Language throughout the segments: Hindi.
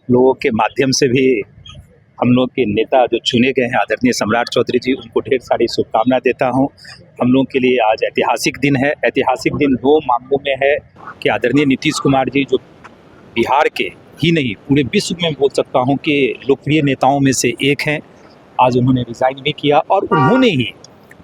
लोगों के माध्यम से भी हम लोग के नेता जो चुने गए हैं आदरणीय सम्राट चौधरी जी, उनको ढेर सारी शुभकामनाएं देता हूं। हम लोगों के लिए आज ऐतिहासिक दिन है। ऐतिहासिक दिन दो मामलों में है कि आदरणीय नीतीश कुमार जी, जो बिहार के ही नहीं पूरे विश्व में बोल सकता हूं कि लोकप्रिय नेताओं में से एक हैं, आज उन्होंने रिज़ाइन भी किया और उन्होंने ही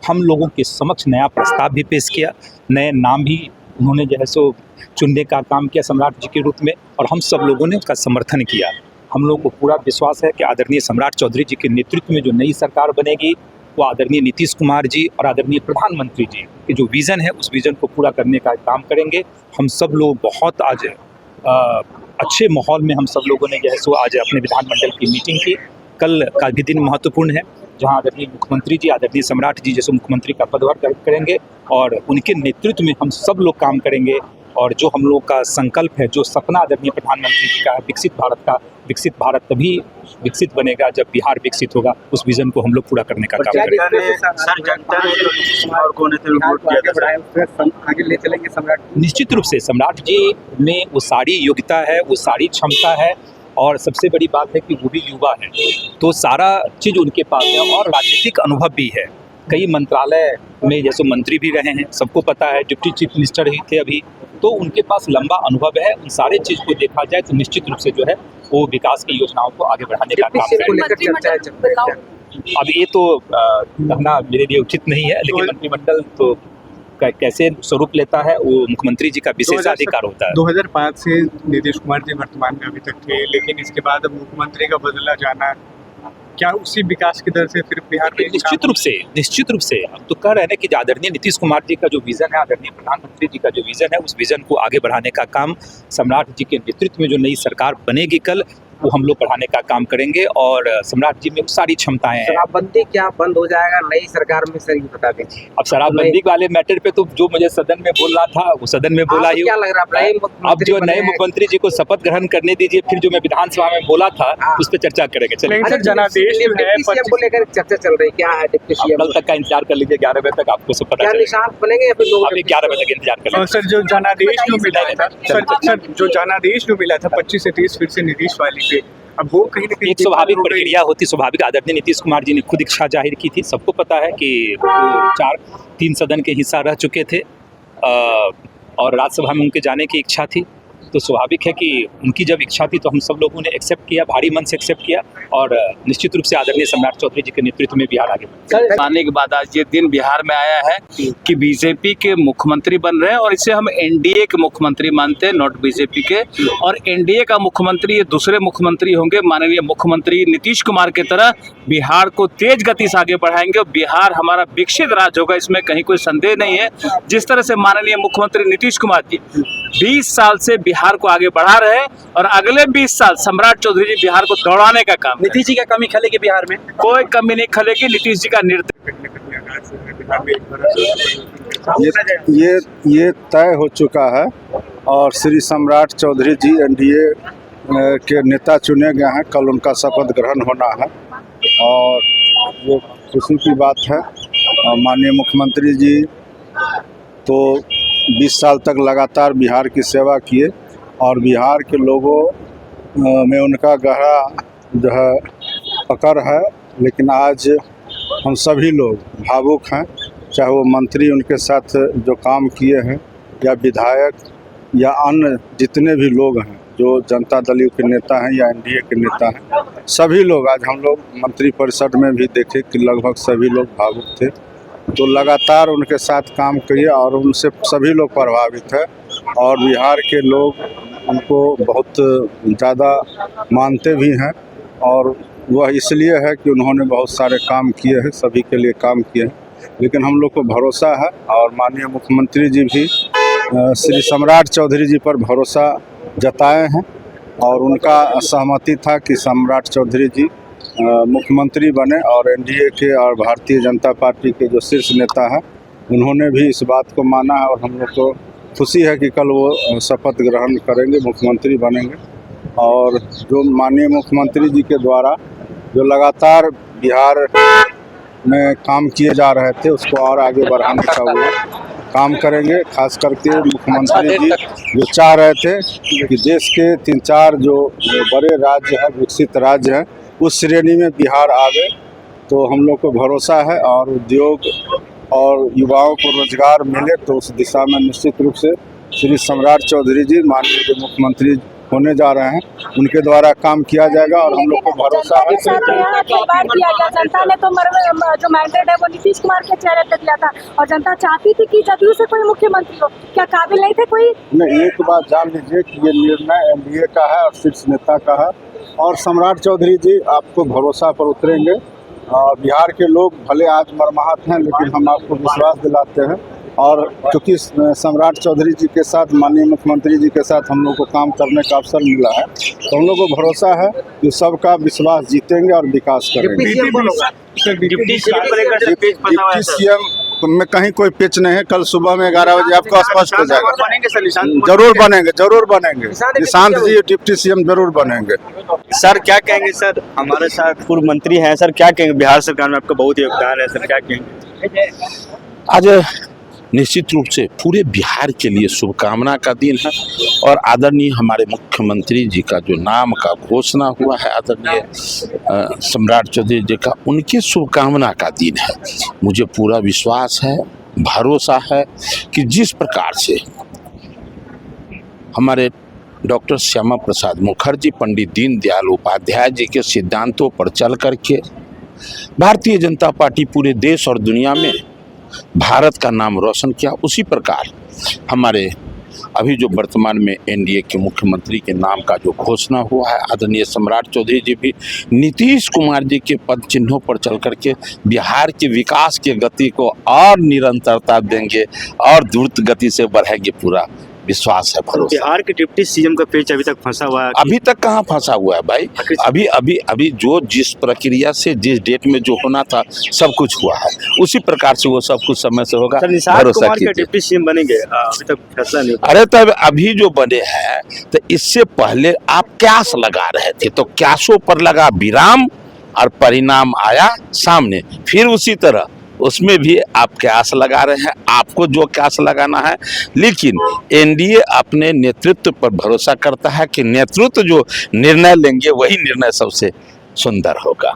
हम लोगों के समक्ष नया प्रस्ताव भी पेश किया, नए नाम भी उन्होंने जो है सो चुनने का काम किया सम्राट जी के रूप में, और हम सब लोगों ने उसका समर्थन किया। हम लोगों को पूरा विश्वास है कि आदरणीय सम्राट चौधरी जी के नेतृत्व में जो नई सरकार बनेगी वो आदरणीय नीतीश कुमार जी और आदरणीय प्रधानमंत्री जी के जो विज़न है उस विज़न को पूरा करने का काम करेंगे। हम सब लोग बहुत आज अच्छे माहौल में हम सब लोगों ने जो है सो आज अपने विधानमंडल की मीटिंग की। कल का भी दिन महत्वपूर्ण है, जहां आदरणीय मुख्यमंत्री जी, आदरणीय सम्राट जी जैसे मुख्यमंत्री का पदभार करेंगे और उनके नेतृत्व में हम सब लोग काम करेंगे। और जो हम लोग का संकल्प है, जो सपना आदरणीय प्रधानमंत्री जी का विकसित भारत तभी विकसित बनेगा जब बिहार विकसित होगा, उस विजन को हम लोग पूरा करने का काम करेंगे। आगे ले चलेंगे सम्राट। निश्चित रूप से सम्राट जी में वो सारी योग्यता है, वो सारी क्षमता है, और सबसे बड़ी बात है कि वो भी युवा है, तो सारा चीज़ उनके पास है और राजनीतिक अनुभव भी है। कई मंत्रालय में जैसे मंत्री भी रहे हैं, सबको पता है, डिप्टी चीफ मिनिस्टर ही थे अभी, तो उनके पास लंबा अनुभव है। उन सारे चीज़ को देखा जाए तो निश्चित रूप से जो है वो विकास की योजनाओं को आगे बढ़ाने का काम करेंगे। अब ये तो कहना मेरे लिए उचित नहीं है, लेकिन मंत्रिमंडल तो कैसे स्वरूप लेता है वो मुख्यमंत्री जी का विशेषाधिकार होता है। 2005 से नीतीश कुमार जी वर्तमान में अभी तक थे, लेकिन इसके बाद अब मुख्यमंत्री का बदला जाना, क्या उसी विकास की दर से फिर बिहार में? निश्चित रूप से हम तो कह रहे हैं कि आदरणीय नीतीश कुमार जी का जो विजन है, आदरणीय प्रधानमंत्री जी का जो विजन है, उस विजन को आगे बढ़ाने का काम सम्राट जी के नेतृत्व में जो नई सरकार बनेगी कल, वो हम लोग बढ़ाने का काम करेंगे। और सम्राट जी में सारी क्षमताएं हैं। शराबबंदी क्या बंद हो जाएगा नई सरकार में, सर ये बता दीजिए। अब शराबबंदी वाले मैटर पे तो जो मुझे सदन में बोलना था वो सदन में बोला ही। क्या लग रहा है अब जो नए मुख्यमंत्री जी को शपथ ग्रहण करने दीजिए, फिर जो मैं विधानसभा में बोला था उस पर चर्चा करेंगे। जनादेश को लेकर चर्चा चल रही, क्या है डिप्टी सीएम? कल तक का इंतजार कर लीजिए, 11 बजे तक आपको सब पता चलेगा। निशान बनेंगे या फिर अभी 11 बजे तक इंतजार कर लीजिए। सर, जो जनादेश जो मिला था, जो जनादेश जो मिला था 25 से 30 फिर से नीतीश वाली पे, अब वो कहीं ना कहीं एक स्वाभाविक प्रक्रिया होती, स्वाभाविक। आदरणीय नीतीश कुमार जी ने खुद इच्छा जाहिर की थी, सबको पता है कि 3 सदन के हिस्सा रह चुके थे और राज्यसभा में उनके जाने की इच्छा थी, तो स्वाभाविक है कि उनकी जब इच्छा थी तो हम सब लोगों ने एक्सेप्ट किया, भारी मन से एक्सेप्ट किया, और निश्चित रूप से आदरणीय सम्राट चौधरी जी के नेतृत्व में बिहार आगे बढ़ा। आने के बाद आज ये दिन बिहार में आया है कि बीजेपी के मुख्यमंत्री बन रहे हैं, और इसे हम एनडीए के मुख्यमंत्री मानते हैं, नॉट बीजेपी के। और एनडीए का मुख्यमंत्री ये दूसरे मुख्यमंत्री होंगे, माननीय मुख्यमंत्री नीतीश कुमार की तरह बिहार को तेज गति से आगे बढ़ाएंगे और बिहार हमारा विकसित राज्य होगा, इसमें कहीं कोई संदेह नहीं है। जिस तरह से माननीय मुख्यमंत्री नीतीश कुमार जी 20 साल से बिहार को आगे बढ़ा रहे हैं, और अगले 20 साल सम्राट चौधरी जी बिहार को दौड़ाने का काम। नीतीश जी का कमी खलेगी बिहार में? कोई कमी नहीं खलेगी, नीतीश जी का नेतृत्व। ये तय हो चुका है और श्री सम्राट चौधरी जी एनडीए के नेता चुने गए हैं। कल उनका शपथ ग्रहण होना है और ये खुशी की बात है। माननीय मुख्यमंत्री जी तो 20 साल तक लगातार बिहार की सेवा किए और बिहार के लोगों में उनका गहरा जो है पकड़ है, लेकिन आज हम सभी लोग भावुक हैं, चाहे वो मंत्री उनके साथ जो काम किए हैं या विधायक या अन्य जितने भी लोग हैं जो जनता दल के नेता हैं या एनडीए के नेता हैं, सभी लोग आज हम लोग मंत्री परिषद में भी देखे कि लगभग सभी लोग भावुक थे। तो लगातार उनके साथ काम किए और उनसे सभी लोग प्रभावित हैं और बिहार के लोग उनको बहुत ज़्यादा मानते भी हैं, और वह इसलिए है कि उन्होंने बहुत सारे काम किए हैं, सभी के लिए काम किए हैं। लेकिन हम लोग को भरोसा है और माननीय मुख्यमंत्री जी भी श्री सम्राट चौधरी जी पर भरोसा जताए हैं और उनका सहमति था कि सम्राट चौधरी जी मुख्यमंत्री बने, और एनडीए के और भारतीय जनता पार्टी के जो शीर्ष नेता हैं उन्होंने भी इस बात को माना है, और हम लोग को खुशी है कि कल वो शपथ ग्रहण करेंगे, मुख्यमंत्री बनेंगे। और जो माननीय मुख्यमंत्री जी के द्वारा जो लगातार बिहार में काम किए जा रहे थे उसको और आगे बढ़ाने का वो काम करेंगे। खास करके मुख्यमंत्री जी जो चाह रहे थे कि देश के 3-4 जो बड़े राज्य हैं, विकसित राज्य हैं, उस श्रेणी में बिहार आवे, तो हम लोग को भरोसा है और उद्योग और युवाओं को रोजगार मिले तो उस दिशा में निश्चित रूप से श्री सम्राट चौधरी जी माननीय जो मुख्यमंत्री होने जा रहे हैं उनके द्वारा काम किया जाएगा और हम लोग को भरोसा है। जनता ने तो जो मैंडेट है वो नीतीश कुमार के चेहरे पे दिया था और जनता चाहती थी कि जदयू से कोई मुख्यमंत्री हो, क्या काबिल नहीं थे कोई? नहीं, एक बात जान लीजिए कि ये निर्णय एनडीए का है और शीर्ष नेता का है और सम्राट चौधरी जी आपको भरोसा पर उतरेंगे। बिहार के लोग भले आज मरमाहत हैं लेकिन हम आपको विश्वास दिलाते हैं और क्योंकि सम्राट चौधरी जी के साथ माननीय मुख्यमंत्री जी के साथ हम लोग को काम करने का अवसर मिला है तो हम लोग को भरोसा है कि सबका विश्वास जीतेंगे और विकास करेंगे। डिप्टी सीएम में कहीं कोई पिच नहीं है, कल सुबह में 11 बजे आपको स्पष्ट हो जाएगा। जरूर बनेंगे निशांत जी डिप्टी सीएम जरूर बनेंगे। सर क्या कहेंगे सर, हमारे साथ पूर्व मंत्री हैं सर, क्या कहेंगे बिहार सरकार में आपका बहुत योगदान है सर, क्या कहेंगे? आज निश्चित रूप से पूरे बिहार के लिए शुभकामना का दिन है और आदरणीय हमारे मुख्यमंत्री जी का जो नाम का घोषणा हुआ है आदरणीय सम्राट चौधरी जी का, उनकी शुभकामना का दिन है। मुझे पूरा विश्वास है, भरोसा है कि जिस प्रकार से हमारे डॉक्टर श्यामा प्रसाद मुखर्जी, पंडित दीनदयाल उपाध्याय जी के सिद्धांतों पर चल करके भारतीय जनता पार्टी पूरे देश और दुनिया में भारत का नाम रोशन किया, उसी प्रकार हमारे अभी जो वर्तमान में एनडीए के मुख्यमंत्री के नाम का जो घोषणा हुआ है आदरणीय सम्राट चौधरी जी भी नीतीश कुमार जी के पद चिन्हों पर चल करके बिहार के विकास की गति को और निरंतरता देंगे और द्रुत गति से बढ़ाएंगे, पूरा विश्वास है, भरोसा। बिहार के डिप्टी सीएम का पेच अभी तक फंसा हुआ है? अभी तक कहाँ फंसा हुआ है भाई, अभी जो जिस प्रक्रिया से जिस डेट में जो होना था सब कुछ हुआ है, उसी प्रकार से वो सब कुछ समय से होगा। भरोसा कीजिए। डिप्टी सीएम बनेंगे, अभी तक फैसला नहीं। अरे तब अभी जो बने हैं तो इससे पहले आप क्यास लगा रहे थे तो क्यासों पर लगा विराम और परिणाम आया सामने, फिर उसी तरह उसमें भी आप क्यास लगा रहे हैं, आपको जो क्यास लगाना है। लेकिन एनडीए अपने नेतृत्व पर भरोसा करता है कि नेतृत्व जो निर्णय लेंगे वही निर्णय सबसे सुंदर होगा।